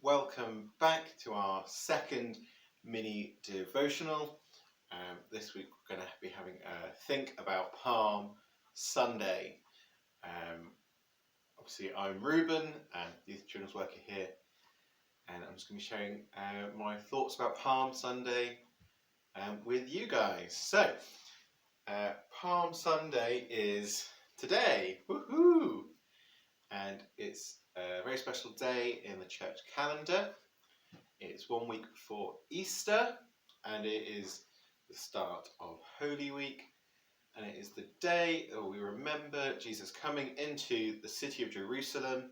Welcome back to our second mini-devotional. This week we're going to be having a think about Palm Sunday. Obviously I'm Ruben, Youth Children's Worker here, and I'm just going to be sharing my thoughts about Palm Sunday with you guys. So, Palm Sunday is today, woohoo! And it's a very special day in the church calendar. It's 1 week before Easter, and it is the start of Holy Week, and it is the day that we remember Jesus coming into the city of Jerusalem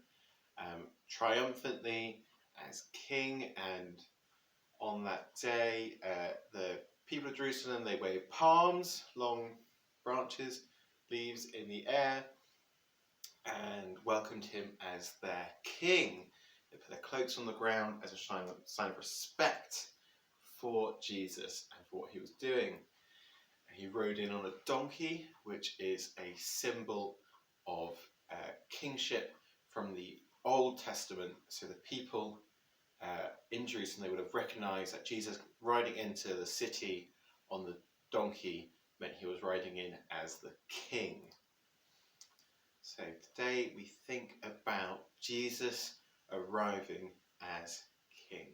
triumphantly as King. And on that day, the people of Jerusalem, they wave palms, long branches, leaves in the air, and welcomed him as their king. They put their cloaks on the ground as a sign of respect for Jesus and for what he was doing. He rode in on a donkey, which is a symbol of kingship from the Old Testament. So the people in Jerusalem, they would have recognized that Jesus riding into the city on the donkey meant he was riding in as the king. So today we think about Jesus arriving as king.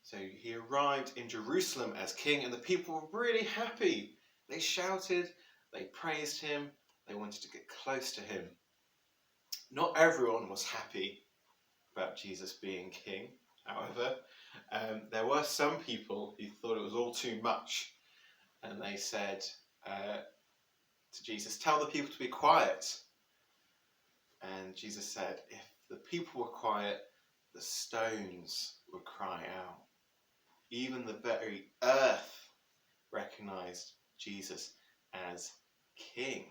So he arrived in Jerusalem as king, and the people were really happy. They shouted, they praised him, they wanted to get close to him. Not everyone was happy about Jesus being king, however. There were some people who thought it was all too much, and they said to Jesus, "Tell the people to be quiet." And Jesus said, if the people were quiet, the stones would cry out. Even the very earth recognized Jesus as king.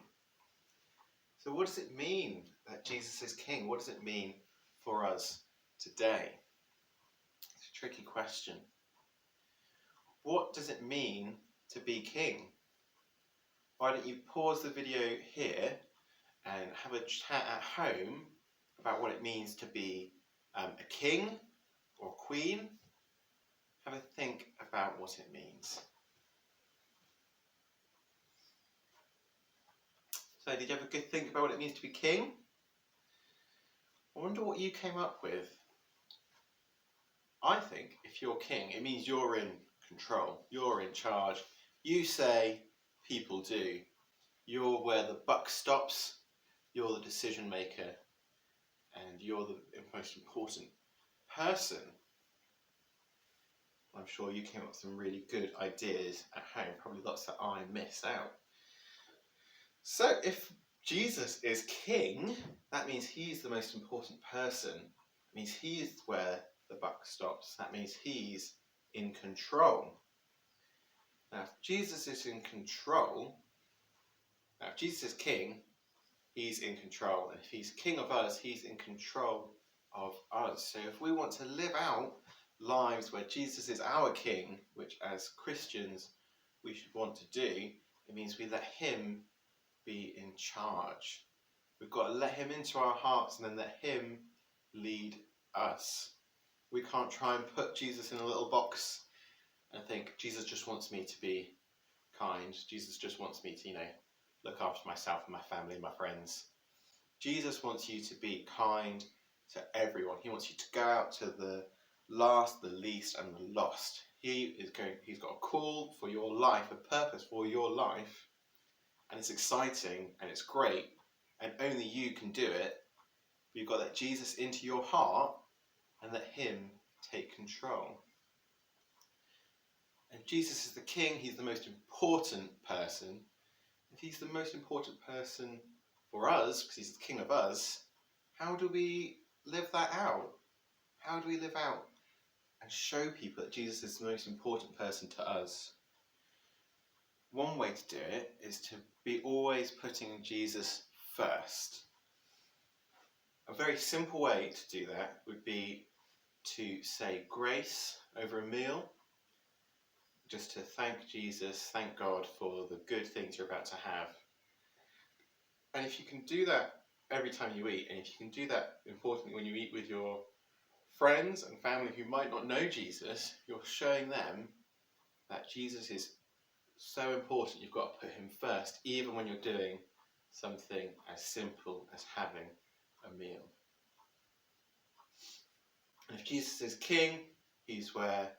So what does it mean that Jesus is king? What does it mean for us today? It's a tricky question. What does it mean to be king? Why don't you pause the video here and have a chat at home about what it means to be a king or queen. Have a think about what it means. So did you have a good think about what it means to be king? I wonder what you came up with. I think if you're king, it means you're in control. You're in charge. You say, people do. You're where the buck stops. You're the decision maker. And you're the most important person. I'm sure you came up with some really good ideas at home, probably lots that I missed out. So if Jesus is king, that means he's the most important person. It means he's where the buck stops. That means he's in control. Now, if Jesus is in control, if Jesus is king, he's in control. And if he's king of us, he's in control of us. So if we want to live out lives where Jesus is our king, which as Christians we should want to do, it means we let him be in charge. We've got to let him into our hearts and then let him lead us. We can't try and put Jesus in a little box and think, Jesus just wants me to be kind. Jesus just wants me to, look after myself and my family and my friends. Jesus wants you to be kind to everyone. He wants you to go out to the last, the least, and the lost. He's got a call for your life, a purpose for your life, and it's exciting and it's great, and only you can do it. You've got to let Jesus into your heart and let him take control. And Jesus is the king, he's the most important person. If he's the most important person for us, because he's the king of us, how do we live that out? How do we live out and show people that Jesus is the most important person to us? One way to do it is to be always putting Jesus first. A very simple way to do that would be to say grace over a meal, just to thank Jesus, thank God for the good things you're about to have. And if you can do that every time you eat, and if you can do that importantly when you eat with your friends and family who might not know Jesus, you're showing them that Jesus is so important. You've got to put him first, even when you're doing something as simple as having a meal. And if Jesus is king, he's where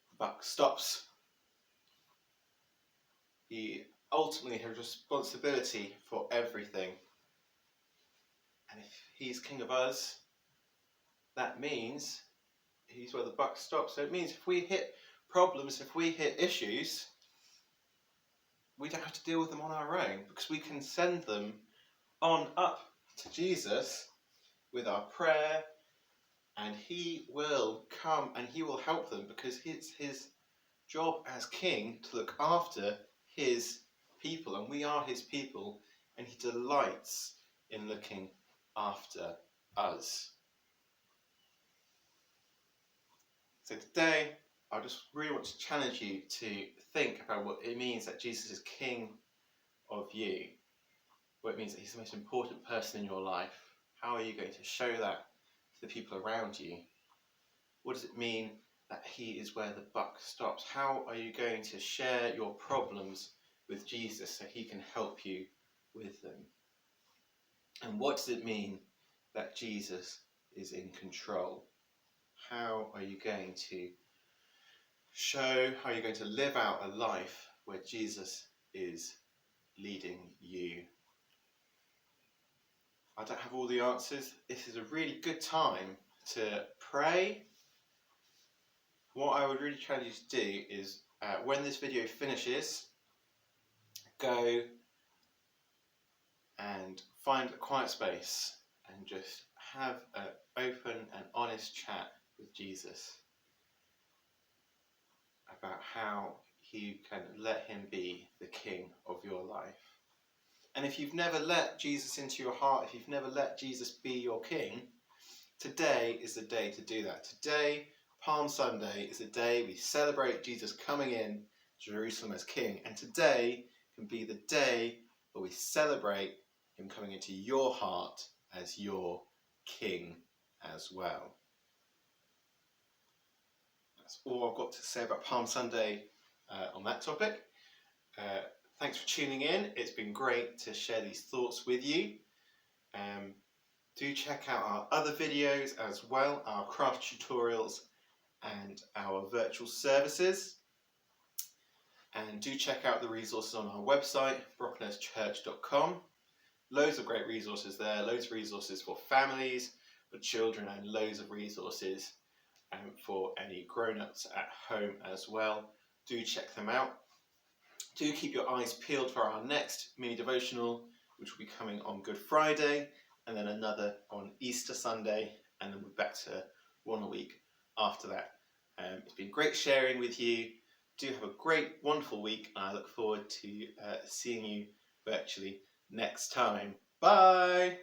the buck stops. He ultimately has responsibility for everything. And if he's king of us, that means he's where the buck stops. So it means if we hit problems, if we hit issues, we don't have to deal with them on our own, because we can send them on up to Jesus with our prayer, and he will come and he will help them, because it's his job as king to look after his people, and we are his people, and he delights in looking after us. So today, I just really want to challenge you to think about what it means that Jesus is king of you, what it means that he's the most important person in your life. How are you going to show that to the people around you? What does it mean that he is where the buck stops? How are you going to share your problems with Jesus so he can help you with them? And what does it mean that Jesus is in control? How are you going to live out a life where Jesus is leading you? I don't have all the answers. This is a really good time to pray. What I would really challenge you to do is, when this video finishes, go and find a quiet space and just have an open and honest chat with Jesus about how you can let him be the king of your life. And if you've never let Jesus into your heart, if you've never let Jesus be your king, today is the day to do that. Today, Palm Sunday, is the day we celebrate Jesus coming in Jerusalem as king. And today can be the day where we celebrate him coming into your heart as your king as well. That's all I've got to say about Palm Sunday on that topic. Thanks for tuning in. It's been great to share these thoughts with you. Do check out our other videos as well, our craft tutorials and our virtual services. And do check out the resources on our website, brockenhurstchurch.com. Loads of great resources there, loads of resources for families, for children, and loads of resources for any grown-ups at home as well. Do check them out. Do keep your eyes peeled for our next mini-devotional, which will be coming on Good Friday, and then another on Easter Sunday, and then we're back to one a week after that. It's been great sharing with you. Do have a great, wonderful week, and I look forward to seeing you virtually next time. Bye!